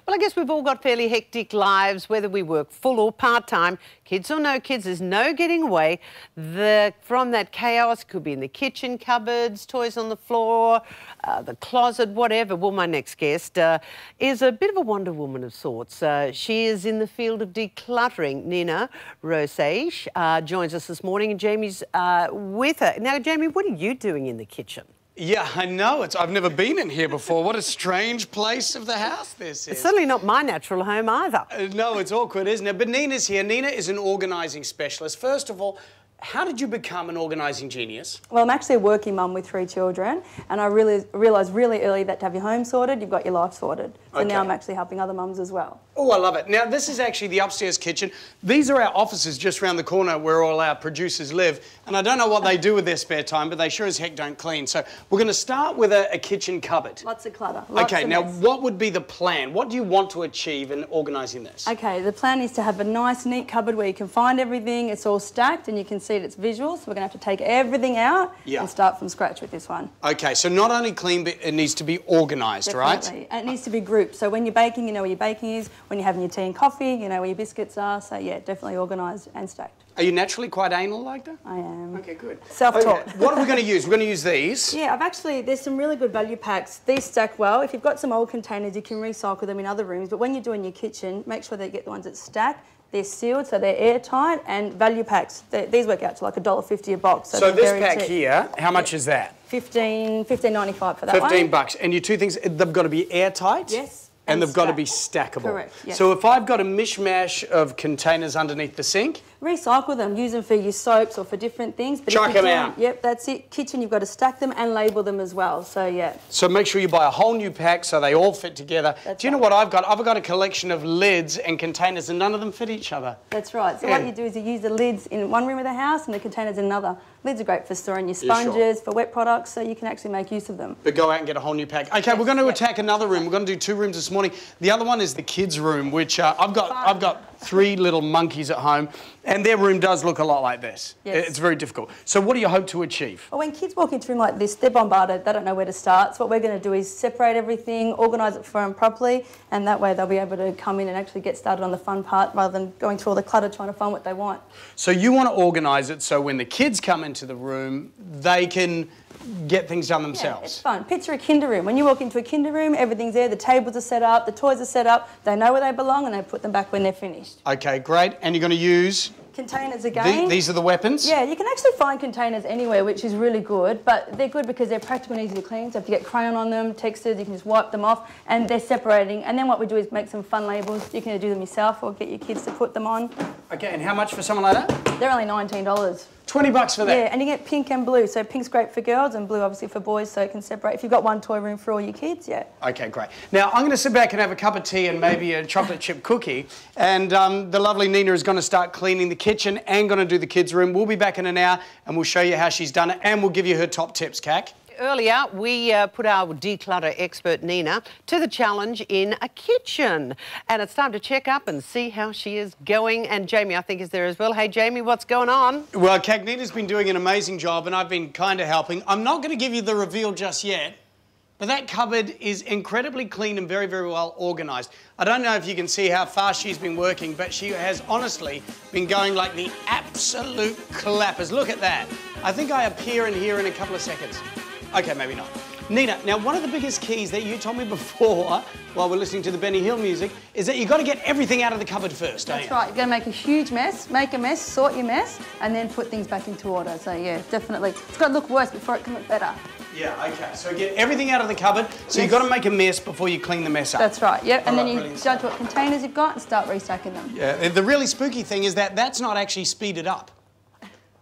Well, I guess we've all got fairly hectic lives, whether we work full or part-time, kids or no kids. There's no getting away from that chaos. Could be in the kitchen, cupboards, toys on the floor, the closet, whatever. Well, my next guest is a bit of a Wonder Woman of sorts. She is in the field of decluttering. Nina Rosace joins us this morning, and Jamie's with her. Now, Jamie, what are you doing in the kitchen? Yeah, I know. I've never been in here before. What a strange place of the house this is. It's certainly not my natural home either. No, it's awkward, isn't it? But Nina's here. Nina is an organising specialist. First of all, how did you become an organising genius? Well, I'm actually a working mum with 3 children, and I realised really early that to have your home sorted, you've got your life sorted. So now I'm actually helping other mums as well. Oh, I love it. Now, this is actually the upstairs kitchen. These are our offices just around the corner where all our producers live. And I don't know what they do with their spare time, but they sure as heck don't clean. So we're going to start with a kitchen cupboard. Lots of clutter. Lots of now, mess. what would be the plan? What do you want to achieve in organising this? Okay, the plan is to have a nice, neat cupboard where you can find everything. It's all stacked and you can see it, it's visual. So we're going to have to take everything out and start from scratch with this one. Okay, so not only clean, but it needs to be organised, right? And it needs to be grouped. So when you're baking, you know where your baking is. When you're having your tea and coffee, you know where your biscuits are. So yeah, definitely organised and stacked. Are you naturally quite anal like that? I am. Okay, good. Self-taught. Okay. What are we going to use? We're going to use these. Yeah, there's some really good value packs. These stack well. If you've got some old containers, you can recycle them in other rooms. But when you're doing your kitchen, make sure that you get the ones that stack. They're sealed, so they're airtight, and value packs. These work out to like $1.50 a box. So this pack here, how much is that? $15.95 for that one. $15. And your two things, they've got to be airtight? Yes. And they've got to be stackable. Correct, yes. So if I've got a mishmash of containers underneath the sink? Recycle them, use them for your soaps or for different things. But chuck them out. Yep, that's it. Kitchen, you've got to stack them and label them as well, so yeah. So make sure you buy a whole new pack so they all fit together. Do you know what I've got? I've got a collection of lids and containers and none of them fit each other. That's right. So what you do is you use the lids in one room of the house and the containers in another. Lids are great for storing your sponges, for wet products, so you can actually make use of them. But go out and get a whole new pack. Okay, we're going to attack another room. We're going to do 2 rooms this morning. The other one is the kids' room, which I've got 3 little monkeys at home, and their room does look a lot like this. Yes. It's very difficult. So what do you hope to achieve? Well, when kids walk into a room like this, they're bombarded. They don't know where to start. So what we're going to do is separate everything, organise it for them properly, and that way they'll be able to come in and actually get started on the fun part rather than going through all the clutter trying to find what they want. So you want to organise it so when the kids come into the room, they can get things done themselves. Yeah, it's fun. Picture a kinder room. When you walk into a kinder room, everything's there, the tables are set up, the toys are set up, they know where they belong and they put them back when they're finished. Okay, great. And you're going to use? Containers again. These are the weapons? Yeah, you can actually find containers anywhere, which is really good, but they're good because they're practical and easy to clean. So if you get crayon on them, textures, you can just wipe them off, and they're separating. And then what we do is make some fun labels. You can do them yourself or get your kids to put them on. Okay, and how much for someone like that? They're only $19. $20 for that? Yeah, and you get pink and blue. So pink's great for girls and blue obviously for boys, so it can separate. If you've got one toy room for all your kids, yeah. Okay, great. Now, I'm going to sit back and have a cup of tea and maybe a chocolate chip cookie, and the lovely Nina is going to start cleaning the kitchen and going to do the kids' room. We'll be back in an hour and we'll show you how she's done it, and we'll give you her top tips, Cac. Earlier, we put our declutter expert, Nina, to the challenge in a kitchen. And it's time to check up and see how she is going. And Jamie, I think, is there as well. Hey, Jamie, what's going on? Well, Cac, Nina's been doing an amazing job and I've been kind of helping. I'm not going to give you the reveal just yet, but that cupboard is incredibly clean and very, very well organised. I don't know if you can see how fast she's been working, but she has honestly been going like the absolute clappers. Look at that. I think I appear in here in a couple of seconds. Okay, maybe not. Nina, now one of the biggest keys that you told me before, while we're listening to the Benny Hill music, is that you've got to get everything out of the cupboard first, don't you? That's right. You've got to make a huge mess, make a mess, sort your mess, and then put things back into order. So, yeah, definitely. It's got to look worse before it can look better. Yeah, okay. So get everything out of the cupboard. So you've got to make a mess before you clean the mess up. That's right, yep. And then you judge what containers you've got and start restacking them. Yeah, the really spooky thing is that that's not actually speeded up.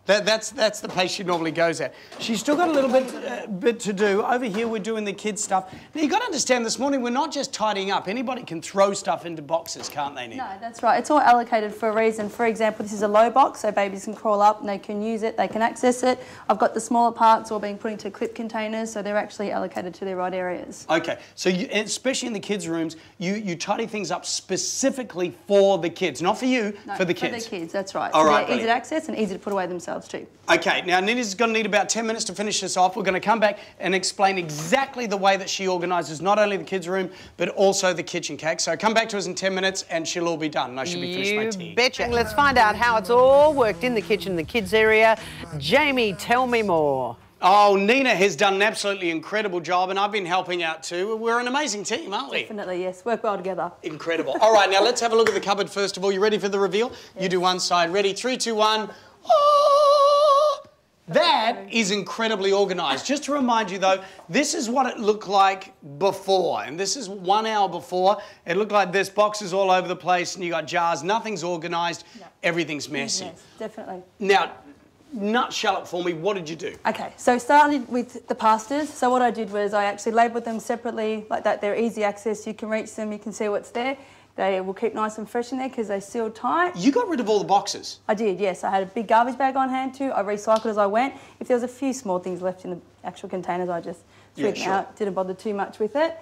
That's the pace she normally goes at. She's still got a little bit to do. Over here, we're doing the kids' stuff. Now, you've got to understand, this morning, we're not just tidying up. Anybody can throw stuff into boxes, can't they, Nina? No, that's right. It's all allocated for a reason. For example, this is a low box, so babies can crawl up and they can use it, they can access it. I've got the smaller parts all being put into clip containers, so they're actually allocated to their right areas. Okay, so especially in the kids' rooms, you tidy things up specifically for the kids. Not for you, for the kids. For the kids, that's right. All so right, they're easy to access and easy to put away themselves. Sales cheap. Okay, now Nina's going to need about 10 minutes to finish this off. We're going to come back and explain exactly the way that she organises not only the kids' room, but also the kitchen cake. So come back to us in 10 minutes and she'll all be done. And I should be finished my tea. You betcha. Let's find out how it's all worked in the kitchen, the kids' area. Jamie, tell me more. Oh, Nina has done an absolutely incredible job, and I've been helping out too. We're an amazing team, aren't we? Definitely, yes. Work well together. Incredible. All right, now let's have a look at the cupboard first of all. You ready for the reveal? Yes. You do one side. Ready? 3, 2, 1. Oh! That is incredibly organised. Just to remind you though, this is what it looked like before, and this is 1 hour before. It looked like this, boxes all over the place, and you got jars. Nothing's organised. No. Everything's messy. Yes, definitely. Now, nutshell it for me, what did you do? Okay, so started with the pastas. So what I did was I actually labelled them separately like that. They're easy access, you can reach them, you can see what's there. They will keep nice and fresh in there because they seal tight. You got rid of all the boxes? I did, yes. I had a big garbage bag on hand too. I recycled as I went. If there was a few small things left in the actual containers, I just threw them out, didn't bother too much with it.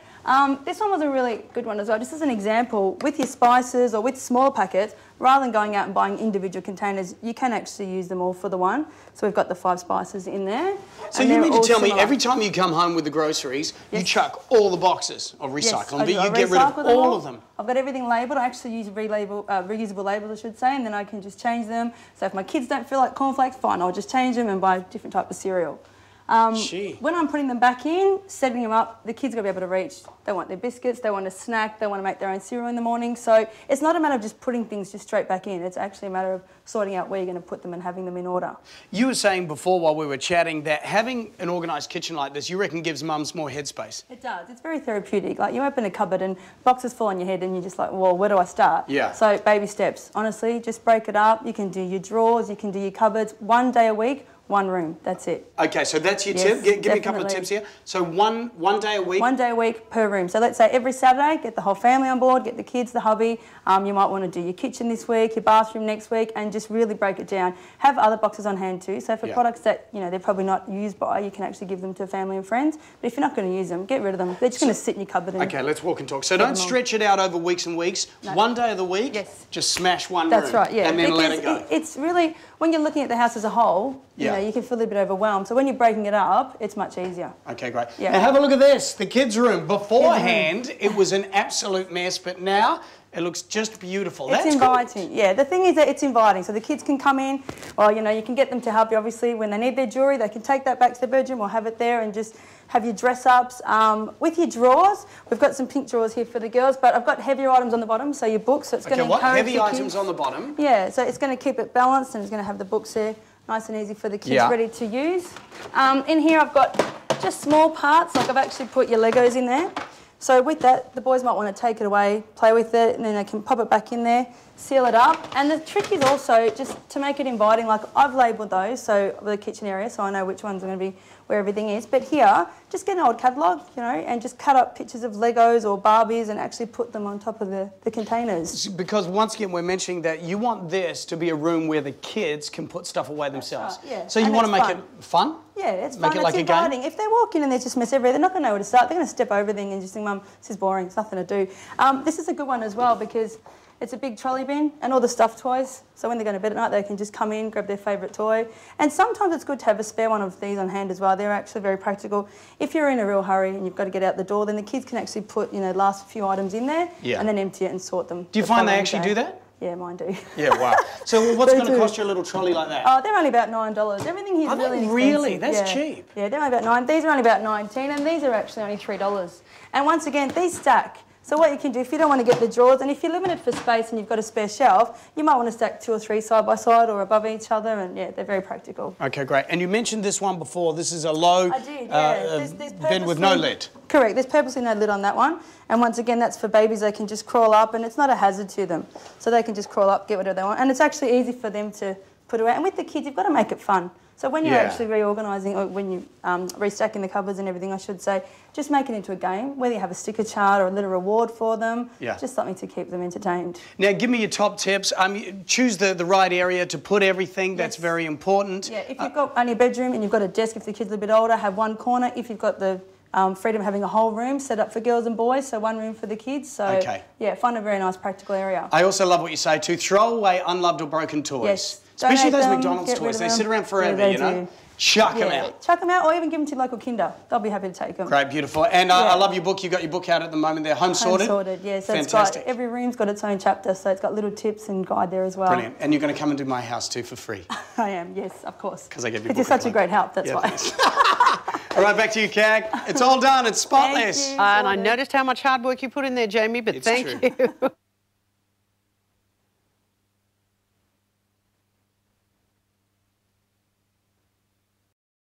This one was a really good one as well. Just as an example, with your spices or with small packets, rather than going out and buying individual containers, you can actually use them all for the one. So we've got the 5 spices in there. So you mean to tell me every time you come home with the groceries, you chuck all the boxes or recycle them, but you get rid of all of them? I've got everything labelled. I actually use reusable labels, I should say, and then I can just change them. So if my kids don't feel like cornflakes, fine, I'll just change them and buy a different type of cereal. When I'm putting them back in, setting them up, the kids got to be able to reach. They want their biscuits, they want a snack, they want to make their own cereal in the morning. So it's not a matter of just putting things just straight back in. It's actually a matter of sorting out where you're going to put them and having them in order. You were saying before while we were chatting that having an organised kitchen like this, you reckon gives mums more headspace? It does. It's very therapeutic. Like you open a cupboard and boxes fall on your head and you're just like, well, where do I start? Yeah. So baby steps. Honestly, just break it up. You can do your drawers, you can do your cupboards. 1 day a week, 1 room. That's it. Okay, so that's your tip. Give me a couple of tips here. So one day a week? 1 day a week per room. So let's say every Saturday, get the whole family on board, get the kids, the hubby. You might want to do your kitchen this week, your bathroom next week, and just really break it down. Have other boxes on hand too. So for products that, you know, they're probably not used by, you can actually give them to family and friends. But if you're not going to use them, get rid of them. They're just going to sit in your cupboard. Okay, let's walk and talk. So don't stretch it out over weeks and weeks. No. 1 day of the week, just smash one room. That's right, yeah. And then let it go. It's really, when you're looking at the house as a whole, you know, you can feel a little bit overwhelmed. So when you're breaking it up, it's much easier. Okay, great. Yeah. Now have a look at this, the kids' room. Beforehand, it was an absolute mess, but now it looks just beautiful. That's inviting. Cool. Yeah, the thing is that it's inviting. So the kids can come in, or, you know, you can get them to help you, obviously, when they need their jewellery, they can take that back to their bedroom or have it there and just have your dress-ups. With your drawers, we've got some pink drawers here for the girls, but I've got heavier items on the bottom, so your books, so it's going to encourage heavy items on the bottom? Yeah, so it's going to keep it balanced and it's going to have the books there, nice and easy for the kids, ready to use. In here I've got just small parts, like I've actually put your Legos in there. So with that, the boys might want to take it away, play with it, and then they can pop it back in there, seal it up. And the trick is also just to make it inviting, like I've labelled those, so the kitchen area, so I know which ones are going to be where everything is. But here, just get an old catalogue, you know, and just cut up pictures of Legos or Barbies and actually put them on top of the containers. Because once again, we're mentioning that you want this to be a room where the kids can put stuff away themselves. Right, yeah. So you want to make it fun? Yeah, it's fun. Make it like it's inviting. A game? If they walk in and there's just mess everywhere, they're not going to know where to start. They're going to step over everything and just think, Mum, this is boring, it's nothing to do. This is a good one as well because it's a big trolley bin and all the stuffed toys. So when they're going to bed at night, they can just come in, grab their favourite toy. And sometimes it's good to have a spare one of these on hand as well. They're actually very practical. If you're in a real hurry and you've got to get out the door, then the kids can actually put, you know, last few items in there and then empty it and sort them. Do you find they actually do that? Yeah, mine do. Yeah, wow. So what's going to cost you a little trolley like that? Oh, they're only about $9. Everything here is really inexpensive. Really? That's cheap. Yeah, they're only about $9. These are only about $19, and these are actually only $3. And once again, these stack. So what you can do, if you don't want to get the drawers, and if you're limited for space and you've got a spare shelf, you might want to stack 2 or 3 side by side or above each other, and yeah, they're very practical. Okay, great. And you mentioned this one before. This is a low bed with no lid. Correct. There's purposely no lid on that one. And once again, that's for babies. They can just crawl up, and it's not a hazard to them. So they can just crawl up, get whatever they want. And it's actually easy for them to put away. And with the kids, you've got to make it fun. So when you're actually reorganising, or when you're restacking the cupboards and everything, I should say, just make it into a game, whether you have a sticker chart or a little reward for them, just something to keep them entertained. Now, give me your top tips. Choose the right area to put everything. That's very important. Yeah, if you've got only a bedroom and you've got a desk, if the kid's a little bit older, have one corner. If you've got the freedom of having a whole room set up for girls and boys, so one room for the kids. So, yeah, find a very nice practical area. I also love what you say too, throw away unloved or broken toys. Yes. Especially donate those them, McDonald's get rid toys. of They them. sit around forever, Yeah, they you know? do. Chuck them out. Chuck them out or even give them to your local kinder. They'll be happy to take them. Great, beautiful. And I love your book. You've got your book out at the moment there, Home Sorted. Home Sorted, yeah. So Fantastic. it's got, every room's got its own chapter, so it's got little tips and guide there as well. Brilliant. And you're going to come and do my house too for free. I am, yes, of course. Because I gave you a It's book such a great help, that's why. All right, back to you, Kag. It's all done. It's spotless. Thank you. And I noticed how much hard work you put in there, Jamie, but It's thank true. you.